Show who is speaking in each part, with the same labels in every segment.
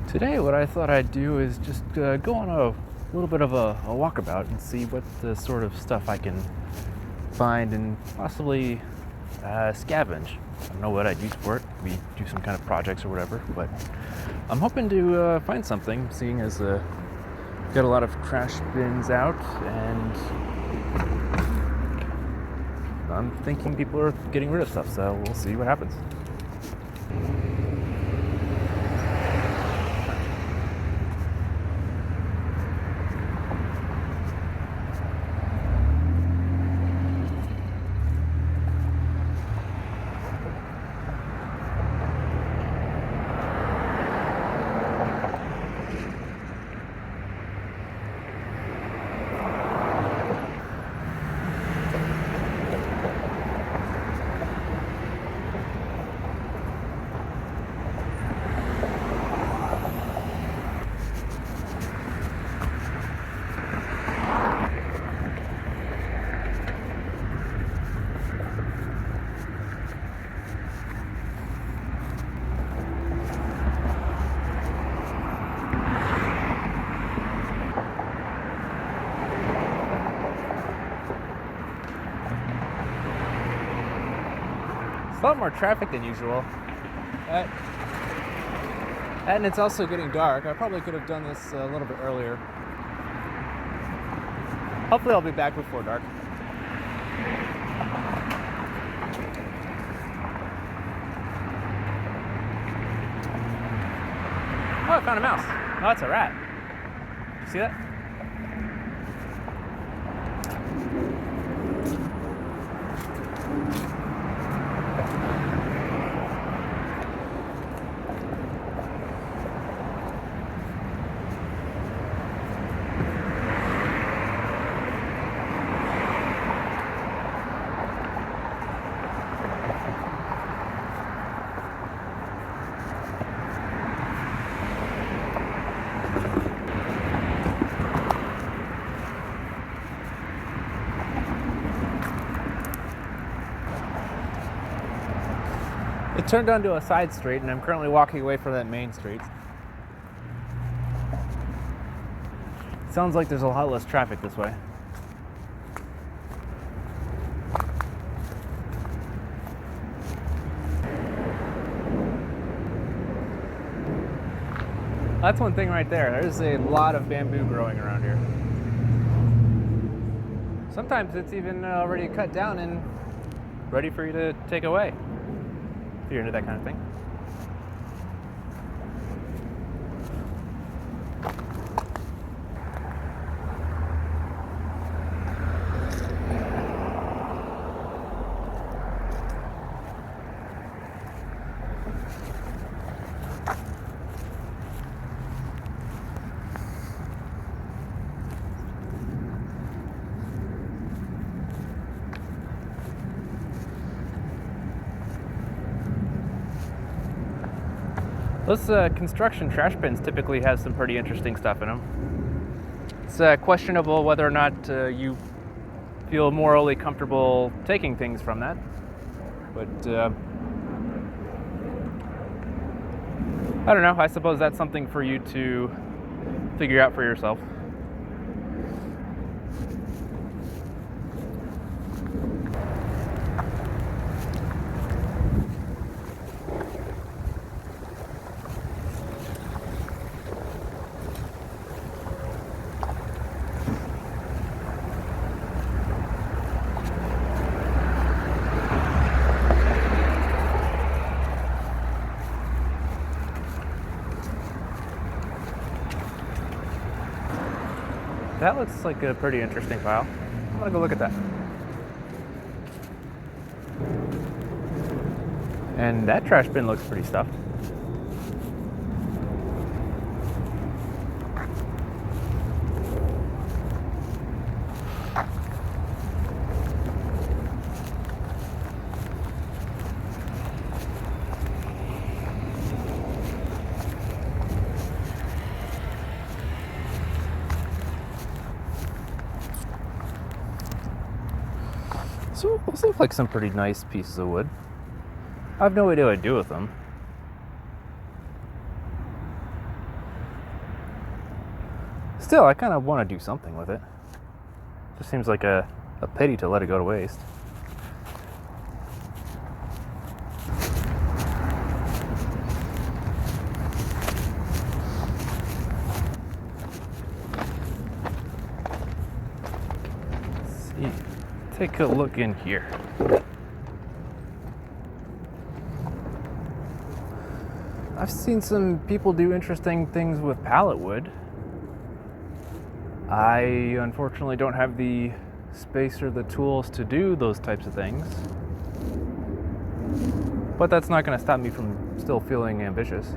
Speaker 1: Today, what I thought I'd do is just go on a little bit of a walkabout and see what the sort of stuff I can find and possibly scavenge. I don't know what I'd use for it. Maybe do some kind of projects or whatever, but I'm hoping to find something, seeing as got a lot of trash bins out, and I'm thinking people are getting rid of stuff, so we'll see what happens. It's a lot more traffic than usual. And it's also getting dark. I probably could have done this a little bit earlier. Hopefully I'll be back before dark. Oh, I found a mouse. Oh, that's a rat. You see that? It turned onto a side street, and I'm currently walking away from that main street. Sounds like there's a lot less traffic this way. That's one thing right there. There's a lot of bamboo growing around here. Sometimes it's even already cut down and ready for you to take away, if you're into that kind of thing. Those construction trash bins typically have some pretty interesting stuff in them. It's questionable whether or not you feel morally comfortable taking things from that, but I don't know. I suppose that's something for you to figure out for yourself. That looks like a pretty interesting pile. I'm gonna go look at that. And that trash bin looks pretty stuffed. So those look like some pretty nice pieces of wood. I have no idea what I'd do with them. Still, I kind of want to do something with it. Just seems like a pity to let it go to waste. Let's see. Take a look in here. I've seen some people do interesting things with pallet wood. I unfortunately don't have the space or the tools to do those types of things. But that's not going to stop me from still feeling ambitious.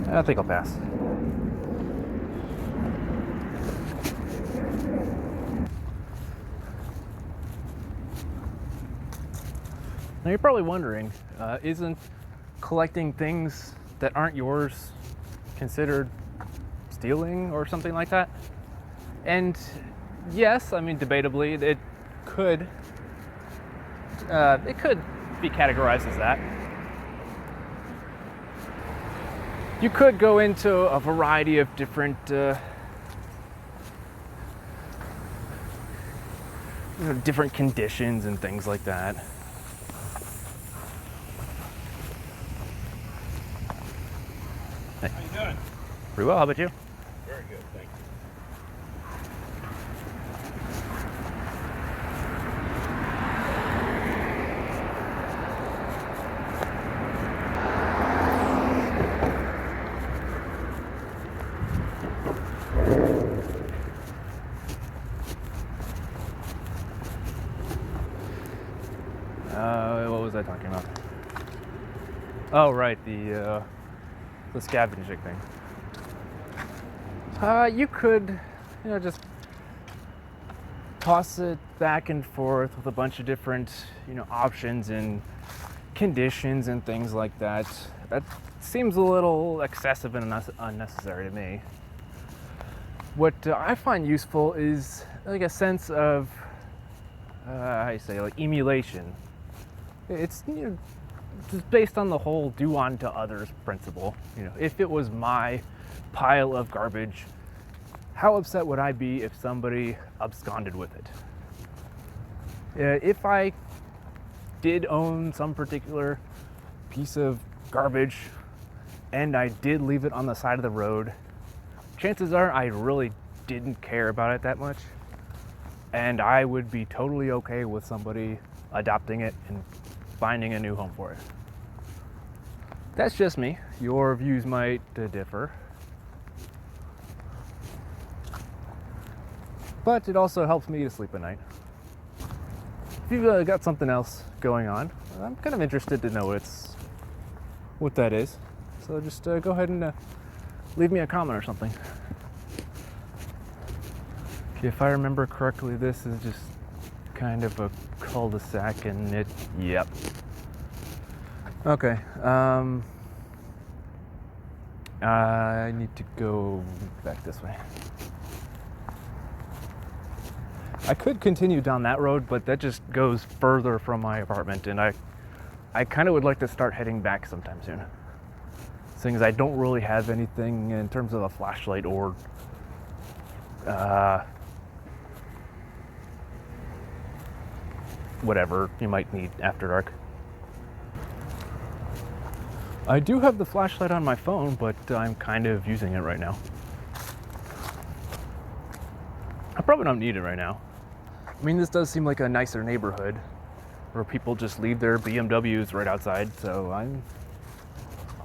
Speaker 1: I think I'll pass. Now you're probably wondering, isn't collecting things that aren't yours considered stealing or something like that? And yes, I mean, debatably, it could be categorized as that. You could go into a variety of different different conditions and things like that.
Speaker 2: How you doing?
Speaker 1: Pretty well, how about you?
Speaker 2: Very good, thank you.
Speaker 1: What was I talking about? Oh, right, the scavenging thing. You could, just toss it back and forth with a bunch of different, options and conditions and things like that. That seems a little excessive and unnecessary to me. What I find useful is like a sense of, emulation. It's, just based on the whole do unto others principle. If it was my pile of garbage, how upset would I be if somebody absconded with it? If I did own some particular piece of garbage and I did leave it on the side of the road, chances are I really didn't care about it that much, and I would be totally okay with somebody adopting it and finding a new home for it. That's just me. Your views might differ. But it also helps me to sleep at night. If you've got something else going on, I'm kind of interested to know what that is. So just go ahead and leave me a comment or something. Okay, if I remember correctly, this is just kind of a cul-de-sac and yep. Okay, I need to go back this way. I could continue down that road, but that just goes further from my apartment, and I kind of would like to start heading back sometime soon. Seeing as I don't really have anything in terms of a flashlight or whatever you might need after dark. I do have the flashlight on my phone, but I'm kind of using it right now. I probably don't need it right now. I mean, this does seem like a nicer neighborhood where people just leave their BMWs right outside, so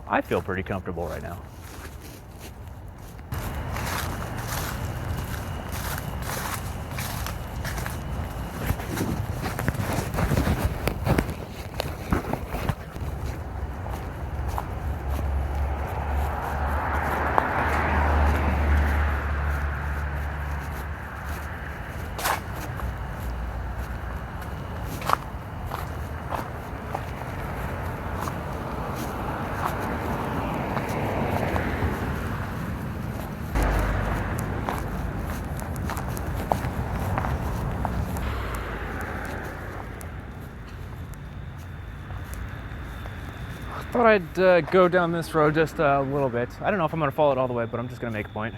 Speaker 1: I feel pretty comfortable right now. Thought I'd go down this road just a little bit. I don't know if I'm going to follow it all the way, but I'm just going to make a point.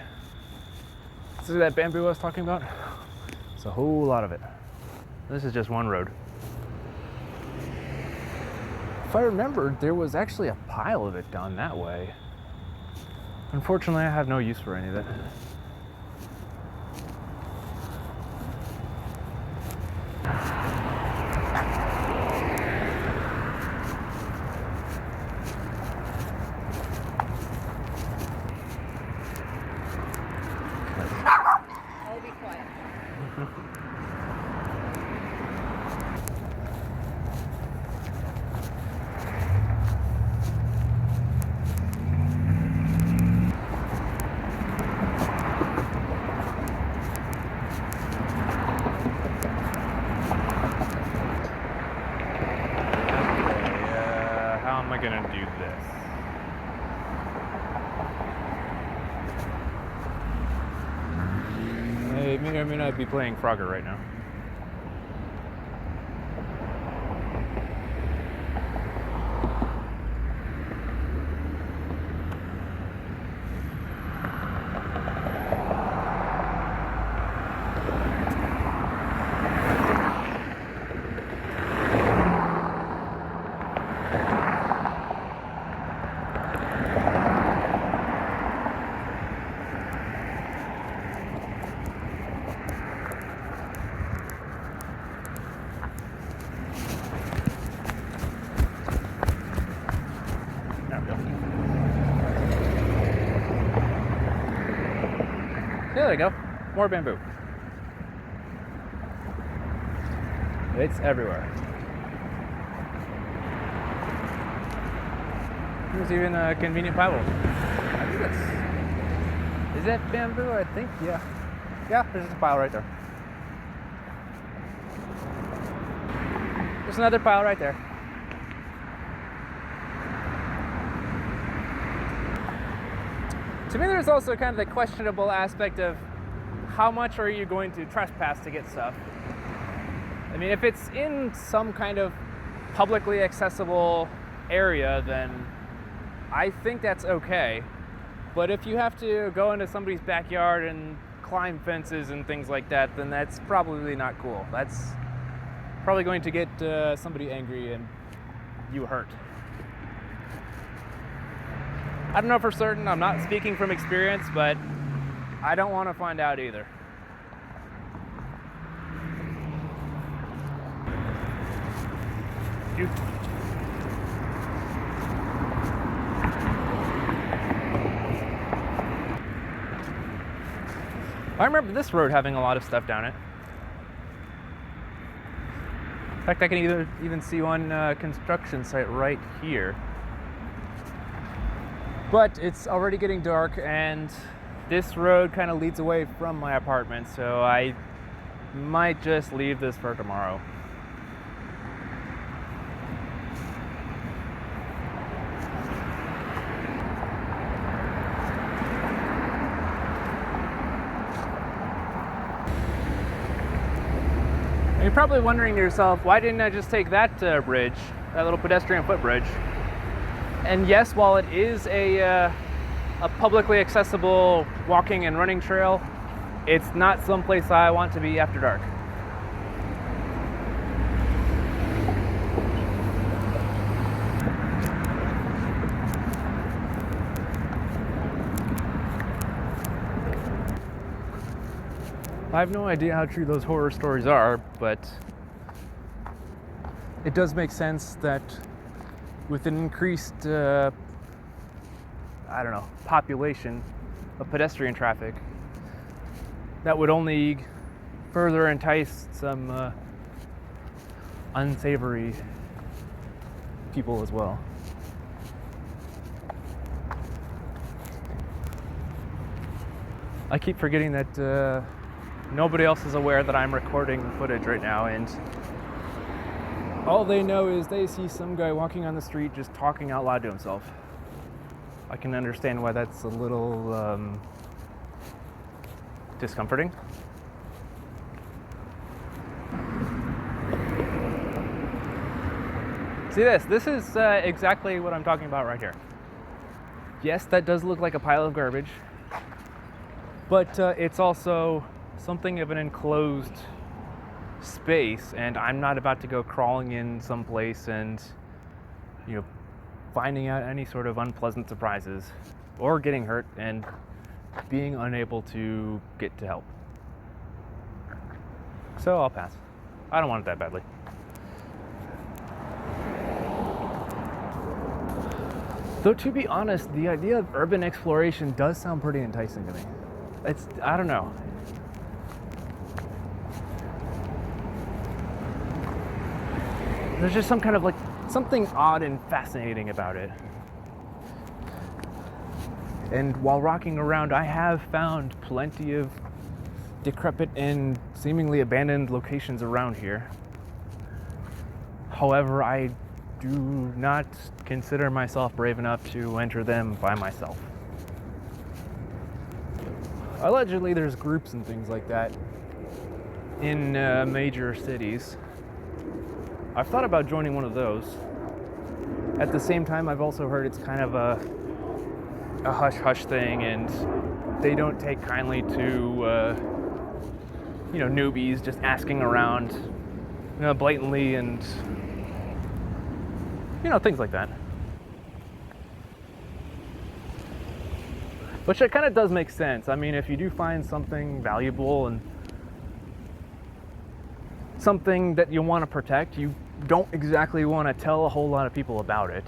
Speaker 1: See that bamboo I was talking about? It's a whole lot of it. This is just one road. If I remembered, there was actually a pile of it down that way. Unfortunately, I have no use for any of it.
Speaker 3: I'll be quiet.
Speaker 1: How am I gonna do this? I may or may not be playing Frogger right now. There we go. More bamboo. It's everywhere. There's even a convenient pile. I think is that bamboo? I think, yeah. Yeah, there's just a pile right there. There's another pile right there. To me, there's also kind of the questionable aspect of how much are you going to trespass to get stuff? I mean, if it's in some kind of publicly accessible area, then I think that's okay. But if you have to go into somebody's backyard and climb fences and things like that, then that's probably not cool. That's probably going to get somebody angry and you hurt. I don't know for certain, I'm not speaking from experience, but I don't want to find out either. I remember this road having a lot of stuff down it. In fact, I can even see one construction site right here. But it's already getting dark and this road kind of leads away from my apartment, so I might just leave this for tomorrow. And you're probably wondering to yourself, why didn't I just take that bridge, that little pedestrian footbridge? And yes, while it is a publicly accessible walking and running trail, it's not someplace I want to be after dark. I have no idea how true those horror stories are, but it does make sense that with an increased, population of pedestrian traffic, that would only further entice some unsavory people as well. I keep forgetting that nobody else is aware that I'm recording footage right now, and all they know is they see some guy walking on the street just talking out loud to himself. I can understand why that's a little discomforting. See this? This is exactly what I'm talking about right here. Yes, that does look like a pile of garbage, but it's also something of an enclosed space, and I'm not about to go crawling in someplace and, finding out any sort of unpleasant surprises or getting hurt and being unable to get to help. So I'll pass. I don't want it that badly. Though, to be honest, the idea of urban exploration does sound pretty enticing to me. I don't know. There's just some kind of something odd and fascinating about it. And while rocking around, I have found plenty of decrepit and seemingly abandoned locations around here. However, I do not consider myself brave enough to enter them by myself. Allegedly, there's groups and things like that in major cities. I've thought about joining one of those. At the same time, I've also heard it's kind of a hush-hush thing, and they don't take kindly to, newbies just asking around, blatantly and, things like that. Which it kind of does make sense. I mean, if you do find something valuable and something that you want to protect, you don't exactly want to tell a whole lot of people about it.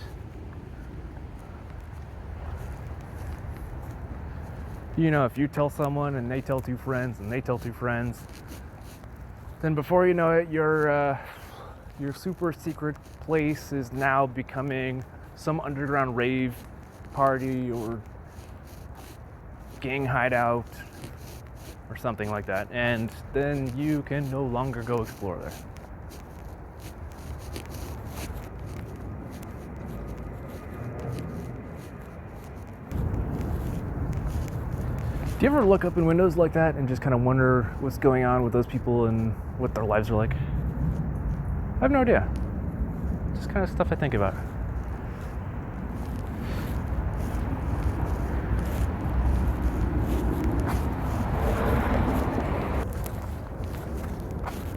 Speaker 1: If you tell someone and they tell two friends and they tell two friends, then before you know it, your super secret place is now becoming some underground rave party or gang hideout or something like that, and then you can no longer go explore there. Do you ever look up in windows like that and just kind of wonder what's going on with those people and what their lives are like? I have no idea. Just kind of stuff I think about.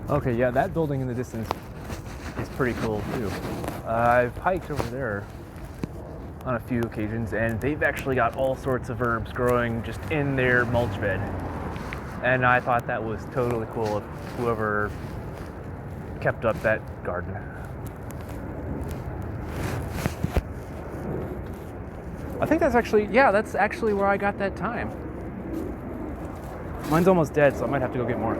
Speaker 1: Okay, yeah, that building in the distance is pretty cool too. I've hiked over there on a few occasions, and they've actually got all sorts of herbs growing just in their mulch bed. And I thought that was totally cool of whoever kept up that garden. I think that's actually where I got that thyme. Mine's almost dead, so I might have to go get more.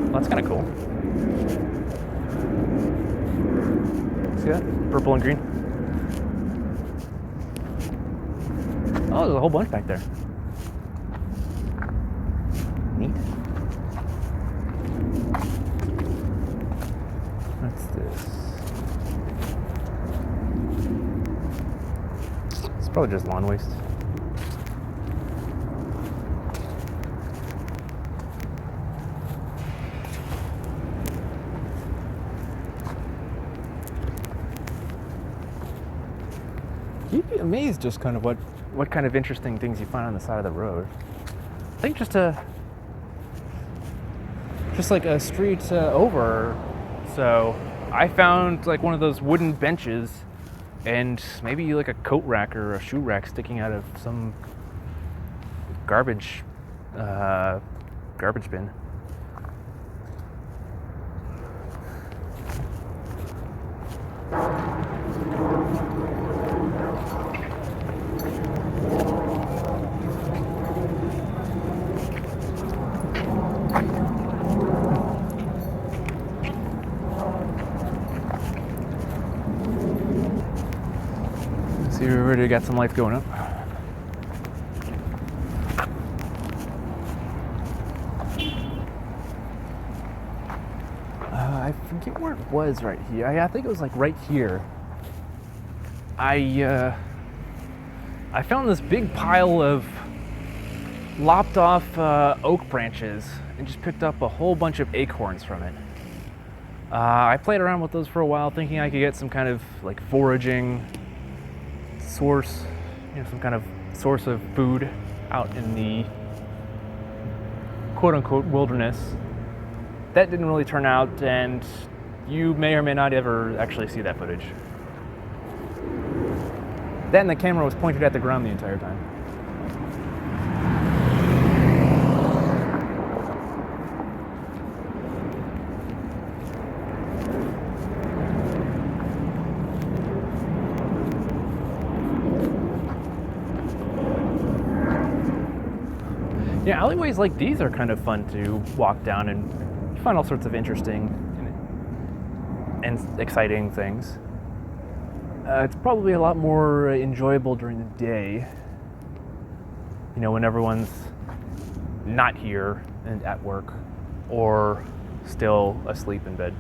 Speaker 1: Well, that's kind of cool. See that? Purple and green. Oh, there's a whole bunch back there. Neat. What's this? It's probably just lawn waste. You'd be amazed just kind of what kind of interesting things you find on the side of the road. I think just like a street over, so I found like one of those wooden benches and maybe like a coat rack or a shoe rack sticking out of some garbage bin. See, we already got some lights going up. I forget where it was right here. I think it was like right here. I found this big pile of lopped off oak branches and just picked up a whole bunch of acorns from it. I played around with those for a while, thinking I could get some kind of like foraging source, some kind of source of food out in the quote-unquote wilderness. That didn't really turn out, and you may or may not ever actually see that footage. Then the camera was pointed at the ground the entire time. Yeah, alleyways like these are kind of fun to walk down, and you find all sorts of interesting and exciting things. It's probably a lot more enjoyable during the day, when everyone's not here and at work or still asleep in bed.